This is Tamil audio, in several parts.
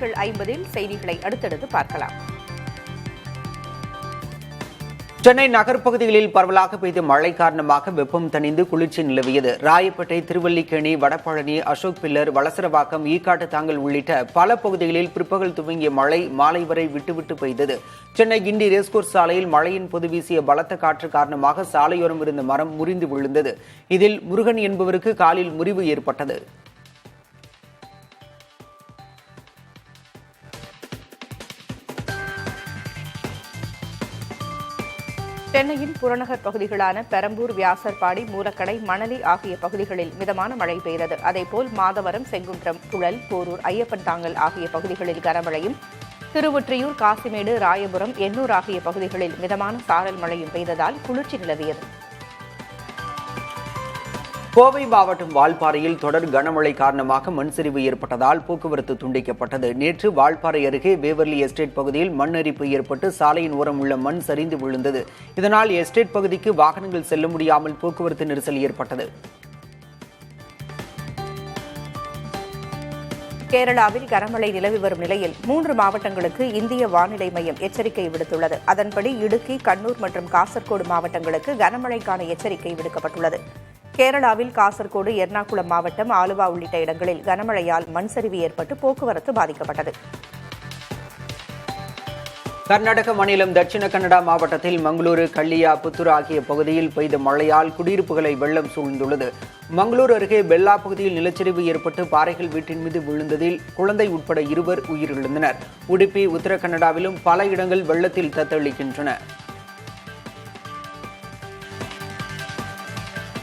செய்திகள் 50 செய்திகளை அடுத்தடுத்து பார்க்கலாம். சென்னை நகர்ப்பகுதிகளில் பரவலாக பெய்த மழை காரணமாக வெப்பம் தணிந்து குளிர்ச்சி நிலவியது. ராயப்பேட்டை, திருவல்லிக்கேணி, வடபழனி, அசோக் பில்லர், வளசரவாக்கம், ஈக்காட்டு தாங்கல் உள்ளிட்ட பல பகுதிகளில் பிற்பகல் துவங்கிய மழை மாலை வரை விட்டுவிட்டு பெய்தது. சென்னை கிண்டி ரேஸ்கோர்ஸ் சாலையில் மழையின் போது வீசிய பலத்த காற்று காரணமாக சாலையோரம் இருந்த மரம் முறிந்து விழுந்தது. இதில் முருகன் என்பவருக்கு காலில் முறிவு ஏற்பட்டது. சென்னையின் புறநகர் பகுதிகளான பெரம்பூர், வியாசர்பாடி, மூலக்கடை, மணலி ஆகிய பகுதிகளில் மிதமான மழை பெய்தது. அதேபோல் மாதவரம், செங்குன்றம், புழல், போரூர், ஐயப்பன் தாங்கல் ஆகிய பகுதிகளில் கனமழையும், திருவொற்றியூர், காசிமேடு, ராயபுரம், எண்ணூர் ஆகிய பகுதிகளில் மிதமான சாரல் மழையும் பெய்ததால் குளிர்ச்சி நிலவியது. கோவை மாவட்டம் வால்பாறையில் தொடர் கனமழை காரணமாக மண் சரிவு ஏற்பட்டதால் போக்குவரத்து துண்டிக்கப்பட்டது. நேற்று வால்பாறை அருகே வேவர்லி எஸ்டேட் பகுதியில் மண் அரிப்பு ஏற்பட்டு சாலையின் ஓரம் உள்ள மண் சரிந்து விழுந்தது. இதனால் எஸ்டேட் பகுதிக்கு வாகனங்கள் செல்ல முடியாமல் போக்குவரத்து நெரிசல் ஏற்பட்டது. கேரளாவில் கனமழை நிலவி வரும் நிலையில் 3 மாவட்டங்களுக்கு இந்திய வானிலை மையம் எச்சரிக்கை விடுத்துள்ளது. அதன்படி இடுக்கி, கண்ணூர் மற்றும் காசர்கோடு மாவட்டங்களுக்கு கனமழைக்கான எச்சரிக்கை விடுக்கப்பட்டுள்ளது. கேரளாவில் காசர்கோடு, எர்ணாகுளம் மாவட்டம், ஆலுவா உள்ளிட்ட இடங்களில் கனமழையால் மண் சரிவு ஏற்பட்டு போக்குவரத்து பாதிக்கப்பட்டது. கர்நாடக மாநிலம் தட்சிண கன்னடா மாவட்டத்தில் மங்களூரு, கள்ளியா, புத்தூர் ஆகிய பகுதியில் பெய்த மழையால் குடியிருப்புகளை வெள்ளம் சூழ்ந்துள்ளது. மங்களூரு அருகே பெல்லா பகுதியில் நிலச்சரிவு ஏற்பட்டு பாறைகள் வீட்டின் மீது விழுந்ததில் குழந்தை உட்பட 2 உயிரிழந்தனர். உடுப்பி, உத்தர கன்னடாவிலும் பல இடங்கள் வெள்ளத்தில் தத்தளிக்கின்றன.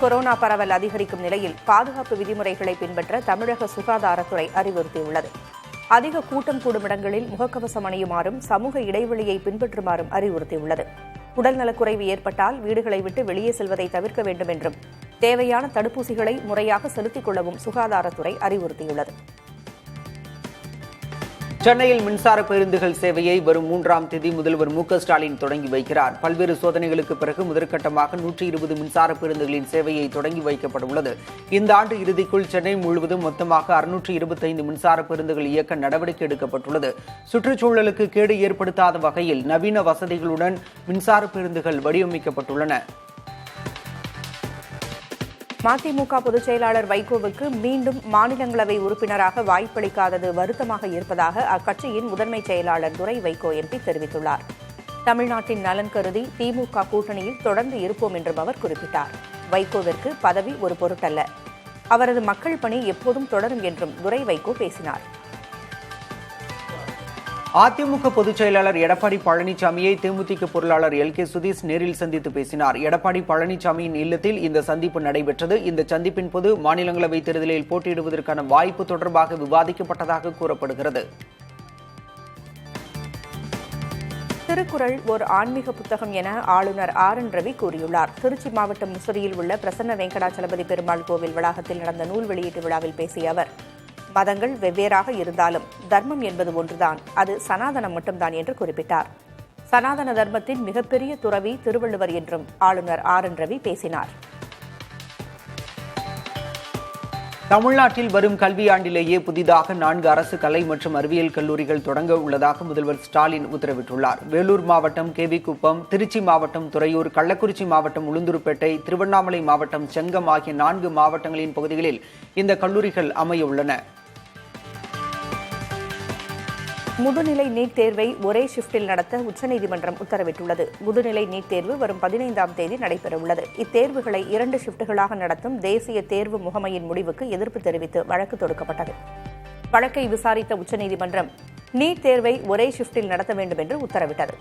கொரோனா பரவல் அதிகரிக்கும் நிலையில் பாதுகாப்பு விதிமுறைகளை பின்பற்ற தமிழக சுகாதாரத்துறை அறிவுறுத்தியுள்ளது. அதிக கூட்டம் கூடும் இடங்களில் முகக்கவசம் அணியுமாறும் சமூக இடைவெளியை பின்பற்றுமாறும் அறிவுறுத்தியுள்ளது. உடல்நலக்குறைவு ஏற்பட்டால் வீடுகளை விட்டு வெளியே செல்வதை தவிர்க்க வேண்டும் என்றும் தேவையான தடுப்பூசிகளை முறையாக செலுத்திக் கொள்ளவும் சுகாதாரத்துறை அறிவுறுத்தியுள்ளது. சென்னையில் மின்சார பேருந்துகள் சேவையை வரும் 3ஆம் தேதி முதல்வர் மு.க.ஸ்டாலின் தொடங்கி வைக்கிறார். பல்வேறு சோதனைகளுக்கு பிறகு முதற்கட்டமாக 120 மின்சார பேருந்துகளின் சேவையை தொடங்கி வைக்கப்பட உள்ளது. இந்த ஆண்டு இறுதிக்குள் சென்னை முழுவதும் மொத்தமாக 625 மின்சார பேருந்துகள் இயக்க நடவடிக்கை எடுக்கப்பட்டுள்ளது. சுற்றுச்சூழலுக்கு கேடு ஏற்படுத்தாத வகையில் நவீன வசதிகளுடன் மின்சார பேருந்துகள் வடிவமைக்கப்பட்டுள்ளன. மதிமுக பொதுச் செயலாளர் வைகோவுக்கு மீண்டும் மாநிலங்களவை உறுப்பினராக வாய்ப்பளிக்காதது வருத்தமாக இருப்பதாக அக்கட்சியின் முதன்மை செயலாளர் துரை வைகோ எம்பி தெரிவித்துள்ளார். தமிழ்நாட்டின் நலன் கருதி திமுக கூட்டணியில் தொடர்ந்து இருப்போம் என்றும் அவர் குறிப்பிட்டார். வைகோவிற்கு பதவி ஒரு பொருட்டல்ல, அவரது மக்கள் பணி எப்போதும் தொடரும் என்றும் துரை வைகோ பேசினார். அதிமுக பொதுச் செயலாளர் எடப்பாடி பழனிசாமியை தேமுதிக பொருளாளர் எல்.கே. சுதீஷ் நேரில் சந்தித்து பேசினார். எடப்பாடி பழனிசாமியின் இல்லத்தில் இந்த சந்திப்பு நடைபெற்றது. இந்த சந்திப்பின் போது மாநிலங்களவை தேர்தலில் போட்டியிடுவதற்கான வாய்ப்பு தொடர்பாக விவாதிக்கப்பட்டதாக கூறப்படுகிறது. திருக்குறள் ஒரு ஆன்மீக புத்தகம் என ஆளுநர் ஆர்.என். ரவி கூறியுள்ளார். திருச்சி மாவட்டம் முசிறியில் உள்ள பிரசன்ன வெங்கடாச்சலபதி பெருமாள் கோவில் வளாகத்தில் நடந்த நூல் வெளியீட்டு விழாவில் பேசிய அவர், மதங்கள் வெவ்வேறாக இருந்தாலும் தர்மம் என்பது ஒன்றுதான், அது சனாதனம் மட்டும்தான் என்று குறிப்பிட்டார். சனாதன தர்மத்தின் மிகப்பெரிய துறவி திருவள்ளுவர் என்றும் ஆளுநர் ஆர்.என். ரவி பேசினார். தமிழ்நாட்டில் வரும் கல்வியாண்டிலேயே புதிதாக 4 அரசு கலை மற்றும் அறிவியல் கல்லூரிகள் தொடங்க உள்ளதாக முதல்வர் ஸ்டாலின் உத்தரவிட்டுள்ளார். வேலூர் மாவட்டம் கேவிக்குப்பம், திருச்சி மாவட்டம் துறையூர், கள்ளக்குறிச்சி மாவட்டம் உளுந்தூர்பேட்டை, திருவண்ணாமலை மாவட்டம் செங்கம் ஆகிய 4 மாவட்டங்களின் பகுதிகளில் இந்த கல்லூரிகள் அமைய உள்ளன. முதுநிலை நீட் தேர்வை ஒரே ஷிப்டில் நடத்த உச்சநீதிமன்றம் உத்தரவிட்டுள்ளது. முதுநிலை நீட் தேர்வு வரும் 15ஆம் தேதி நடைபெறவுள்ளது. இத்தேர்வுகளை 2 ஷிப்டுகளாக நடத்தும் தேசிய தேர்வு முகமையின் முடிவுக்கு எதிர்ப்பு தெரிவித்து வழக்கு தொடுக்கப்பட்டது. வழக்கை விசாரித்த உச்சநீதிமன்றம் நீட் தேர்வை ஒரே ஷிப்டில் நடத்த வேண்டும் என்று உத்தரவிட்டது.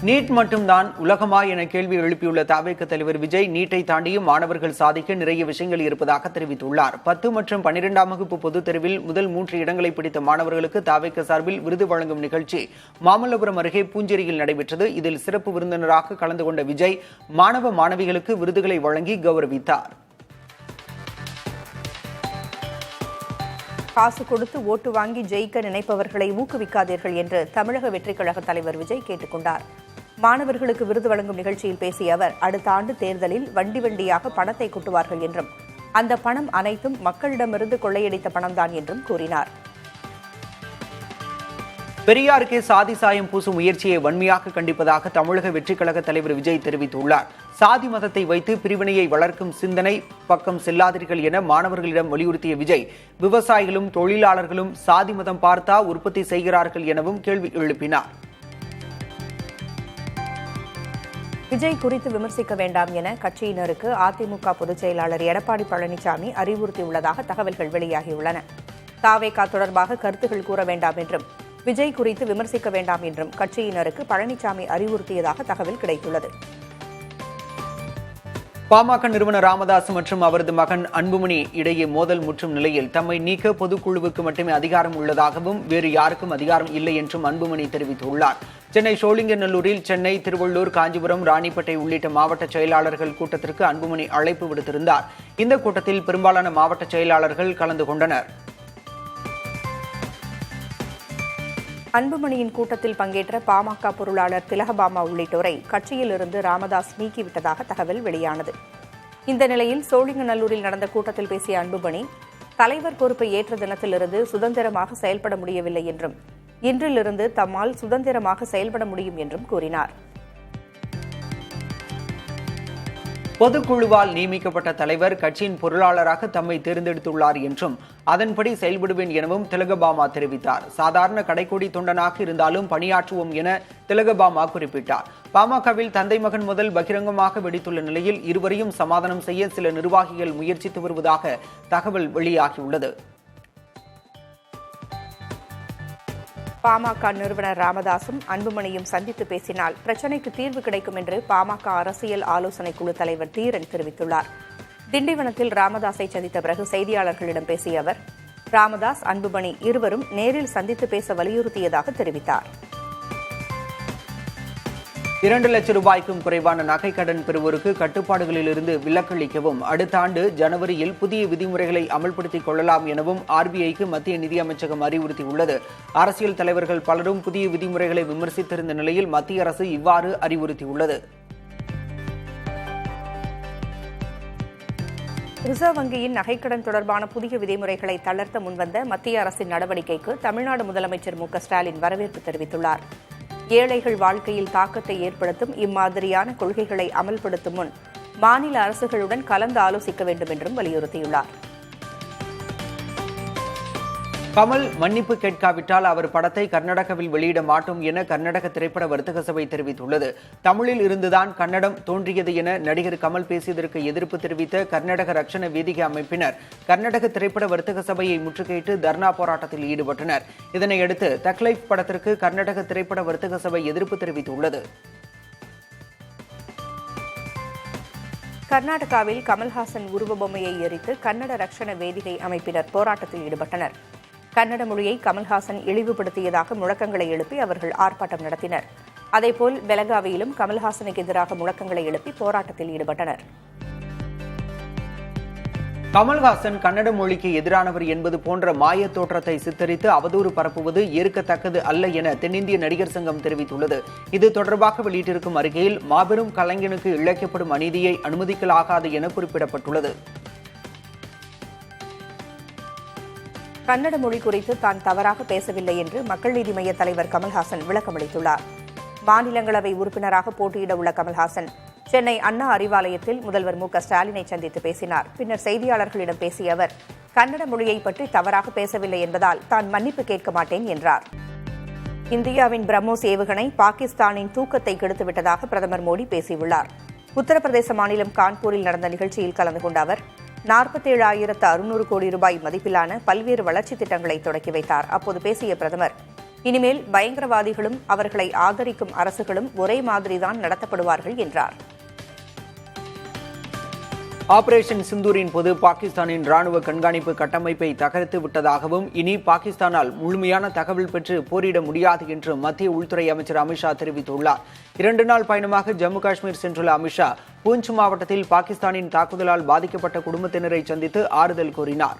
நீட் மட்டும்தான் உலகமா என கேள்வி எழுப்பியுள்ள தவேக தலைவர் விஜய், நீட்டை தாண்டியும் மாணவர்கள் சாதிக்க நிறைய விஷயங்கள் இருப்பதாக தெரிவித்துள்ளார். 10 மற்றும் 12ஆம் வகுப்பு பொதுத் தேர்வில் முதல் 3 இடங்களை பிடித்த மாணவர்களுக்கு தவேக சார்பில் விருது வழங்கும் நிகழ்ச்சி மாமல்லபுரம் அருகே பூஞ்சேரியில் நடைபெற்றது. இதில் சிறப்பு விருந்தினராக கலந்து கொண்ட விஜய் மாணவ மாணவிகளுக்கு விருதுகளை வழங்கி கௌரவித்தார். காசு கொடுத்து ஓட்டு வாங்கி ஜெயிக்க நினைப்பவர்களை ஊக்குவிக்காதீர்கள் என்று தமிழக வெற்றிக் கழக தலைவர் விஜய் கேட்டுக் கொண்டார். மாணவர்களுக்கு விருது வழங்கும் நிகழ்ச்சியில் பேசிய அவர், அடுத்த ஆண்டு தேர்தலில் வண்டி வண்டியாக பணத்தை கொட்டுவார்கள் என்றும் அந்த பணம் அனைத்தும் மக்களிடமிருந்து கொள்ளையடித்த பணம்தான் என்றும் கூறினார். பெரியாருக்கே சாதி சாயம் பூசும் முயற்சியை வன்மையாக கண்டிப்பதாக தமிழக வெற்றிக் கழக தலைவர் விஜய் தெரிவித்துள்ளார். சாதி மதத்தை வைத்து பிரிவினையை வளர்க்கும் சிந்தனை பக்கம் செல்லாதீர்கள் என மாணவர்களிடம் வலியுறுத்திய விஜய், விவசாயிகளும் தொழிலாளர்களும் சாதி மதம் பார்த்தா உற்பத்தி செய்கிறார்கள் எனவும் கேள்வி எழுப்பினார். விஜய் குறித்து விமர்சிக்க வேண்டாம் என கட்சியினருக்கு அதிமுக பொதுச் செயலாளர் எடப்பாடி பழனிசாமி அறிவுறுத்தியுள்ளதாக தகவல்கள் வெளியாகியுள்ளன. தாவேகா தொடர்பாக கருத்துகள் கூற வேண்டாம் என்றும் விஜய் குறித்து விமர்சிக்க வேண்டாம் என்றும் கட்சியினருக்கு பழனிசாமி அறிவுறுத்தியதாக தகவல் கிடைத்துள்ளது. பாமக நிறுவனர் ராமதாஸ் மற்றும் அவரது மகன் அன்புமணி இடையே மோதல் முற்றும் நிலையில் தம்மை நீக்க பொதுக்குழுவுக்கு மட்டுமே அதிகாரம் உள்ளதாகவும் வேறு யாருக்கும் அதிகாரம் இல்லை என்றும் அன்புமணி தெரிவித்துள்ளார். சென்னை சோழிங்கநல்லூரில் சென்னை, திருவள்ளூர், காஞ்சிபுரம், ராணிப்பேட்டை உள்ளிட்ட மாவட்ட செயலாளர்கள் கூட்டத்திற்கு அன்புமணி அழைப்பு விடுத்திருந்தார். இந்த கூட்டத்தில் பெரும்பாலான மாவட்ட செயலாளர்கள் கலந்து கொண்டனர். அன்புமணியின் கூட்டத்தில் பங்கேற்ற பாமக பொருளாளர் திலகபாமா உள்ளிட்டோரை கட்சியிலிருந்து ராமதாஸ் நீக்கிவிட்டதாக தகவல் வெளியானது. இந்த நிலையில் சோழிங்கநல்லூரில் நடந்த கூட்டத்தில் பேசிய அன்புமணி, தலைவர் பொறுப்பை ஏற்ற தினத்திலிருந்து சுதந்திரமாக செயல்பட முடியவில்லை என்றும் இன்றிலிருந்து தம்மால் சுதந்திரமாக செயல்பட முடியும் என்றும் கூறினார். பொதுக்குழுவால் நியமிக்கப்பட்ட தலைவர் கட்சியின் பொருளாளராக தம்மை தேர்ந்தெடுத்துள்ளார் என்றும் அதன்படி செயல்படுவேன் எனவும் திலகபாமா தெரிவித்தார். சாதாரண கடைக்கோடி தொண்டனாக இருந்தாலும் பணியாற்றுவோம் என திலகபாமா குறிப்பிட்டார். பாமகவில் தந்தை மகன் முதல் பகிரங்கமாக வெடித்துள்ள நிலையில் இருவரையும் சமாதானம் செய்ய சில நிர்வாகிகள் முயற்சித்து வருவதாக தகவல் வெளியாகியுள்ளது. பாமக நிறுவனர் ராமதாசும் அன்புமணியும் சந்தித்து பேசினால் பிரச்சினைக்கு தீர்வு கிடைக்கும் என்று பாமக அரசியல் ஆலோசனை குழு தலைவர் தீரன் தெரிவித்துள்ளார். திண்டிவனத்தில் ராமதாஸை சந்தித்த பிறகு செய்தியாளர்களிடம் பேசிய அவர், ராமதாஸ், அன்புமணி இருவரும் நேரில் சந்தித்து பேச வலியுறுத்தியதாக தெரிவித்தார். 2 லட்சம் ரூபாய்க்கும் குறைவான நகை கடன் பெறுவோருக்கு கட்டுப்பாடுகளிலிருந்து விலக்களிக்கவும் அடுத்த ஆண்டு ஜனவரியில் புதிய விதிமுறைகளை அமல்படுத்திக் கொள்ளலாம் எனவும் ஆர்பிஐக்கு மத்திய நிதியமைச்சகம் அறிவுறுத்தியுள்ளது. அரசியல் தலைவர்கள் பலரும் புதிய விதிமுறைகளை விமர்சித்திருந்த நிலையில் மத்திய அரசு இவ்வாறு அறிவுறுத்தியுள்ளது. ரிசர்வ் வங்கியின் நகைக்கடன் தொடர்பான புதிய விதிமுறைகளை தளர்த்த முன்வந்த மத்திய அரசின் நடவடிக்கைக்கு தமிழ்நாடு முதலமைச்சர் மு.க.ஸ்டாலின் வரவேற்பு தெரிவித்துள்ளார். ஏழைகள் வாழ்க்கையில் தாக்கத்தை ஏற்படுத்தும் இம்மாதிரியான கொள்கைகளை அமல்படுத்தும் முன் மாநில அரசுகளுடன் கலந்து ஆலோசிக்க வேண்டும் என்றும் வலியுறுத்தியுள்ளார். கமல் மன்னிப்பு கேட்காவிட்டால் அவர் படத்தை கர்நாடகாவில் வெளியிட மாட்டோம் என கர்நாடக திரைப்பட வர்த்தக சபை தெரிவித்துள்ளது. தமிழில் இருந்துதான் கன்னடம் தோன்றியது என நடிகர் கமல் பேசியதற்கு எதிர்ப்பு தெரிவித்த கர்நாடக ரட்சண வேதிகை அமைப்பினர் கர்நாடக திரைப்பட வர்த்தக சபையை முற்றுகையிட்டு தர்ணா போராட்டத்தில் ஈடுபட்டனர். இதனையடுத்து தக் லைஃப் படத்திற்கு கர்நாடக திரைப்பட வர்த்தக சபை எதிர்ப்பு தெரிவித்துள்ளது. கர்நாடகாவில் கமல்ஹாசன் உருவ பொம்மையை எரித்து கன்னட ரட்சண வேதிகை அமைப்பினர் போராட்டத்தில் ஈடுபட்டனர். கன்னட மொழியை கமல்ஹாசன் இழிவுபடுத்தியதாக முழக்கங்களை எழுப்பி அவர்கள் ஆர்ப்பாட்டம் நடத்தினர். அதேபோல் பெலகாவியிலும் கமல்ஹாசனுக்கு எதிராக முழக்கங்களை எழுப்பி போராட்டத்தில் ஈடுபட்டனர். கமல்ஹாசன் கன்னட மொழிக்கு எதிரானவர் என்பது போன்ற மாய தோற்றத்தை சித்தரித்து அவதூறு பரப்புவது ஏற்கத்தக்கது அல்ல என தென்னிந்திய நடிகர் சங்கம் தெரிவித்துள்ளது. இது தொடர்பாக வெளியிட்டிருக்கும் அறிக்கையில் மாபெரும் கலைஞனுக்கு இழைக்கப்படும் அநீதியை அனுமதிக்கலாகாது என குறிப்பிடப்பட்டுள்ளது. கன்னட மொழி குறித்து தான் தவறாக பேசவில்லை என்று மக்கள் நீதி மய்ய தலைவர் கமல்ஹாசன் விளக்கமளித்துள்ளார். மாநிலங்களவை உறுப்பினராக போட்டியிட உள்ள கமல்ஹாசன் சென்னை அண்ணா அறிவாலயத்தில் முதல்வர் மு.க.ஸ்டாலினை சந்தித்து பேசினார். பின்னர் செய்தியாளர்களிடம் பேசிய அவர், கன்னட மொழியை பற்றி தவறாக பேசவில்லை என்பதால் தான் மன்னிப்பு கேட்க மாட்டேன் என்றார். இந்தியாவின் பிரம்மோஸ் ஏவுகணை பாகிஸ்தானின் தூக்கத்தை கெடுத்துவிட்டதாக பிரதமர் மோடி பேசியுள்ளார். உத்தரப்பிரதேச மாநிலம் கான்பூரில் நடந்த நிகழ்ச்சியில் கலந்து கொண்ட அவர் 47,600 கோடி ரூபாய் மதிப்பிலான பல்வேறு வளர்ச்சித் திட்டங்களை தொடக்கி வைத்தார். அப்போது பேசிய பிரதமர், இனிமேல் பயங்கரவாதிகளும் அவர்களை ஆதரிக்கும் அரசுகளும் ஒரே மாதிரிதான் நடத்தப்படுவார்கள் என்றார். ஆபரேஷன் சிந்தூரின் போது பாகிஸ்தானின் ராணுவ கண்காணிப்பு கட்டமைப்பை தகர்த்து விட்டதாகவும் இனி பாகிஸ்தானால் முழுமையான தகவல் பெற்று போரிட முடியாது என்று மத்திய உள்துறை அமைச்சர் அமித்ஷா தெரிவித்துள்ளார். 2 நாள் பயணமாக ஜம்மு காஷ்மீர் சென்றுள்ள அமித்ஷா பூஞ்ச் மாவட்டத்தில் பாகிஸ்தானின் தாக்குதலால் பாதிக்கப்பட்ட குடும்பத்தினரை சந்தித்து ஆறுதல் கூறினார்.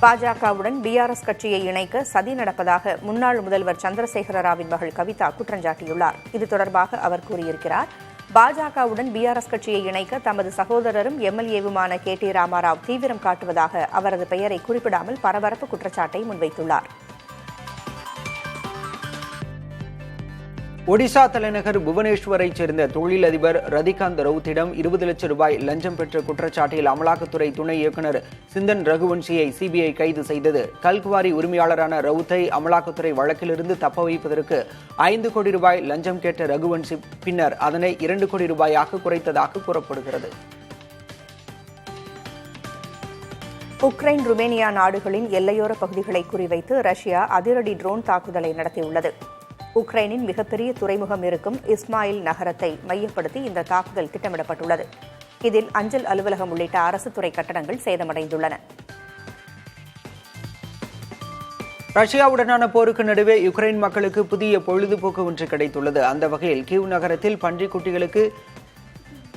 பாஜகவுடன் பிஆர்எஸ் கட்சியை இணைக்க சதி நடப்பதாக முன்னாள் முதல்வர் சந்திரசேகர ராவின் மகள் கவிதா குற்றஞ்சாட்டியுள்ளார். இது தொடர்பாக அவர் கூறியிருக்கிறார், பாஜகவுடன் பிஆர்எஸ் கட்சியை இணைக்க தமது சகோதரரும் எம்எல்ஏவுமான KT ராமாராவ் தீவிரம் காட்டுவதாக அவரது பெயரை குறிப்பிடாமல் பரபரப்பு குற்றச்சாட்டை முன்வைத்துள்ளார். ஒடிசா தலைநகர் புவனேஸ்வரைச் சேர்ந்த தொழிலதிபர் ரதிகாந்த் ரவுத்திடம் 20 லட்சம் ரூபாய் லஞ்சம் பெற்ற குற்றச்சாட்டில் அமலாக்கத்துறை துணை இயக்குநர் சிந்தன் ரகுவன்ஷியை சிபிஐ கைது செய்தது. கல்குவாரி உரிமையாளரான ரவுத்தை அமலாக்கத்துறை வழக்கிலிருந்து தப்ப வைப்பதற்கு 5 கோடி ரூபாய் லஞ்சம் கேட்ட ரகுவன்ஷி பின்னர் அதனை 2 கோடி ரூபாயாக குறைத்ததாக கூறப்படுகிறது. உக்ரைன், ருமேனியா நாடுகளின் எல்லையோர பகுதிகளை குறிவைத்து ரஷ்யா அதிரடி ட்ரோன் தாக்குதலை நடத்தியுள்ளது. உக்ரைனின் மிகப்பெரிய துறைமுகம் இருக்கும் இஸ்மாயில் நகரத்தை மையப்படுத்தி இந்த தாக்குதல் திட்டமிடப்பட்டுள்ளது. இதில் அஞ்சல் அலுவலகம் உள்ளிட்ட அரசு துறை கட்டடங்கள் சேதமடைந்துள்ளன. ரஷ்யாவுடனான போருக்கு நடுவே யுக்ரைன் மக்களுக்கு புதிய பொழுதுபோக்கு ஒன்று கிடைத்துள்ளது. அந்த வகையில் கீவ் நகரத்தில் பன்றிக்குட்டிகளுக்கு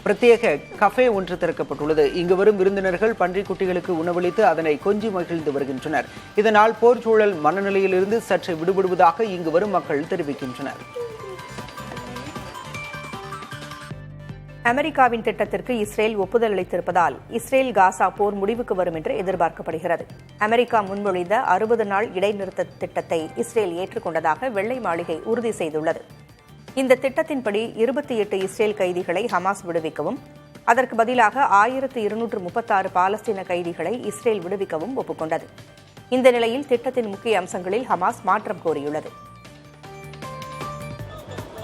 பிரத்யேக கஃபே ஒன்று திறக்கப்பட்டுள்ளது. இங்கு வரும் விருந்தினர்கள் பன்றிக்குட்டிகளுக்கு உணவளித்து அதனை கொஞ்சி மகிழ்ந்து வருகின்றனர். இதனால் போர் சூழல் மனநிலையிலிருந்து சற்று விடுபடுவதாக இங்கு வரும் மக்கள் தெரிவிக்கின்றனர். அமெரிக்காவின் திட்டத்திற்கு இஸ்ரேல் ஒப்புதல் அளித்திருப்பதால் இஸ்ரேல் காசா போர் முடிவுக்கு வரும் என்று எதிர்பார்க்கப்படுகிறது. அமெரிக்கா முன்மொழிந்த 60 நாள் இடைநிறுத்த திட்டத்தை இஸ்ரேல் ஏற்றுக்கொண்டதாக வெள்ளை மாளிகை உறுதி செய்துள்ளது. இந்த திட்டத்தின்படி 28 இஸ்ரேல் கைதிகளை ஹமாஸ் விடுவிக்கவும், அதற்கு பதிலாக 1236 பாலஸ்தீன கைதிகளை இஸ்ரேல் விடுவிக்கவும் ஒப்புக்கொண்டது. இந்த நிலையில் திட்டத்தின் முக்கிய அம்சங்களில் ஹமாஸ் மாற்றம் கோரியுள்ளது.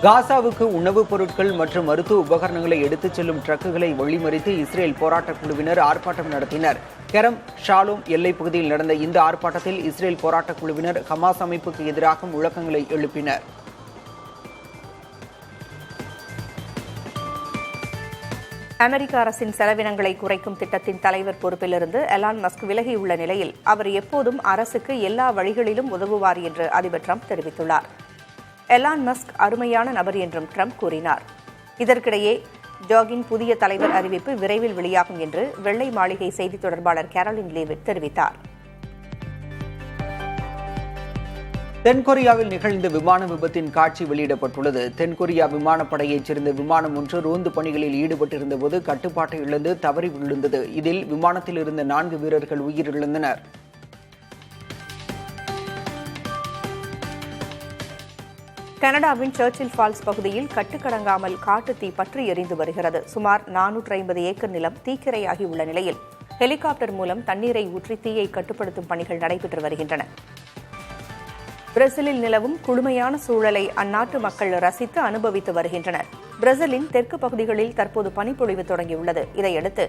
காசாவுக்கு உணவுப் பொருட்கள் மற்றும் மருத்துவ உபகரணங்களை எடுத்துச் செல்லும் ட்ரக்குகளை வழிமறித்து இஸ்ரேல் போராட்டக் குழுவினர் ஆர்ப்பாட்டம் நடத்தினர். கெரம் ஷாலோம் எல்லைப் பகுதியில் நடந்த இந்த ஆர்ப்பாட்டத்தில் இஸ்ரேல் போராட்டக் குழுவினர் ஹமாஸ் அமைப்புக்கு எதிராக முழக்கங்களை எழுப்பினர். அமெரிக்க அரசின் செலவினங்களை குறைக்கும் திட்டத்தின் தலைவர் பொறுப்பிலிருந்து எலான் மஸ்க் விலகியுள்ள நிலையில் அவர் எப்போதும் அரசுக்கு எல்லா வழிகளிலும் உதவுவார் என்று அதிபர் ட்ரம்ப் தெரிவித்துள்ளார். எலான் மஸ்க் அருமையான நபர் என்றும் ட்ரம்ப் கூறினார். இதற்கிடையே ஜாகின் புதிய தலைவர் அறிவிப்பு விரைவில் வெளியாகும் என்று வெள்ளை மாளிகை செய்தித் தொடர்பாளர் கேரோலின் லீவிட் தெரிவித்தார். தென்கொரியாவில் நிகழ்ந்த விமான விபத்தின் காட்சி வெளியிடப்பட்டுள்ளது. தென்கொரியா விமானப்படையைச் சேர்ந்த விமானம் ஒன்று ரோந்து பணிகளில் ஈடுபட்டிருந்தபோது கட்டுப்பாட்டை இழந்து தவறி விழுந்தது. இதில் விமானத்தில் இருந்த 4 வீரர்கள் உயிரிழந்தனர். கனடாவின் சர்ச்சில் ஃபால்ஸ் பகுதியில் கட்டுக்கடங்காமல் காட்டுத்தீ பற்றி எரிந்து வருகிறது. சுமார் 450 ஏக்கர் நிலம் தீக்கிரையாகி உள்ள நிலையில் ஹெலிகாப்டர் மூலம் தண்ணீரை ஊற்றி தீயை கட்டுப்படுத்தும் பணிகள் நடைபெற்று வருகின்றன. பிரேசிலில் நிலவும் குளுமையான சூழலை அந்நாட்டு மக்கள் ரசித்து அனுபவித்து வருகின்றனர். பிரேசிலின் தெற்கு பகுதிகளில் தற்போது பனிப்பொழிவு தொடங்கியுள்ளது. இதையடுத்து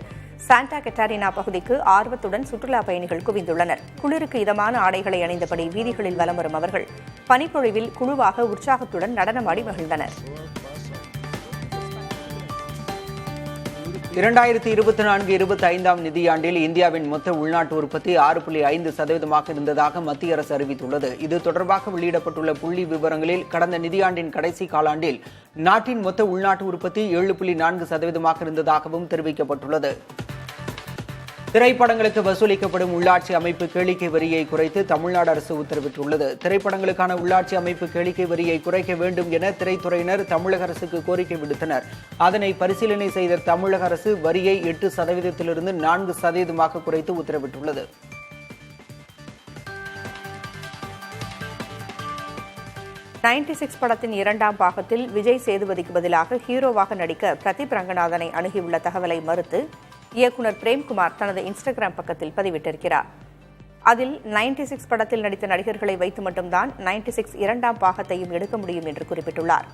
சாண்டா கெட்டாரினா பகுதிக்கு ஆர்வத்துடன் சுற்றுலா பயணிகள் குவிந்துள்ளனர். குளிருக்கு இதமான ஆடைகளை அணிந்தபடி வீதிகளில் வலம் வரும் அவர்கள் பனிப்பொழிவில் குழுவாக உற்சாகத்துடன் நடனமாடி மகிழ்ந்தனர். 2024-25 நிதியாண்டில் இந்தியாவின் மொத்த உள்நாட்டு உற்பத்தி 6.5% இருந்ததாக மத்திய அரசு அறிவித்துள்ளது. இது தொடர்பாக வெளியிடப்பட்டுள்ள புள்ளி விவரங்களில் கடந்த நிதியாண்டின் கடைசி காலாண்டில் நாட்டின் மொத்த உள்நாட்டு உற்பத்தி 7.4% இருந்ததாகவும் தெரிவிக்கப்பட்டுள்ளது. திரைப்படங்களுக்கு வசூலிக்கப்படும் உள்ளாட்சி அமைப்பு கேளிக்கை வரியை குறைத்து தமிழ்நாடு அரசு உத்தரவிட்டுள்ளது. திரைப்படங்களுக்கான உள்ளாட்சி அமைப்பு கேளிக்கை வரியை குறைக்க வேண்டும் என திரைத்துறையினர் தமிழக அரசுக்கு கோரிக்கை விடுத்தனர். அதனை பரிசீலனை செய்த தமிழக அரசு வரியை 8%-இலிருந்து 4% குறைத்து உத்தரவிட்டுள்ளது. "96 படத்தின் 2ஆம் பாகத்தில் விஜய் சேதுபதிக்கு பதிலாக ஹீரோவாக நடிக்க பிரதீப் ரங்கநாதனை அணுகியுள்ள தகவலை மறுத்து இயக்குநர் பிரேம்குமார் தனது இன்ஸ்டாகிராம் பக்கத்தில் பதிவிட்டிருக்கிறார். அதில் 96 படத்தில் நடித்த நடிகர்களை வைத்து மட்டும்தான் 96 2ஆம் பாகத்தையும் எடுக்க முடியும் என்று குறிப்பிட்டுள்ளார்.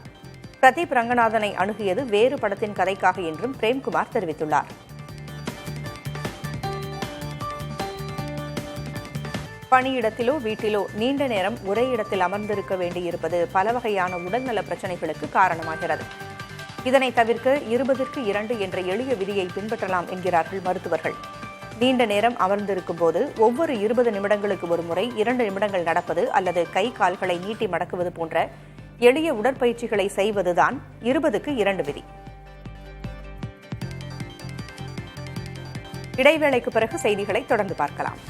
பிரதீப் ரங்கநாதனை அணுகியது வேறு படத்தின் கதைக்காக என்றும் பிரேம்குமார் தெரிவித்துள்ளார். பணியிடத்திலோ வீட்டிலோ நீண்ட நேரம் ஒரே இடத்தில் அமர்ந்திருக்க வேண்டியிருப்பது பல வகையான உடல்நல பிரச்சினைகளுக்கு காரணமாகிறது. இதனை தவிர்க்க 20-2 என்ற எளிய விதியை பின்பற்றலாம் என்கிறார்கள் மருத்துவர்கள். நீண்ட நேரம் அமர்ந்திருக்கும் போது ஒவ்வொரு 20 நிமிடங்களுக்கு ஒரு முறை 2 நிமிடங்கள் நடப்பது அல்லது கை கால்களை நீட்டி மடக்குவது போன்ற எளிய உடற்பயிற்சிகளை செய்வதுதான் 20-2 விதி. இடைவேளைக்கு பிறகு செய்திகளை தொடர்ந்து பார்க்கலாம்.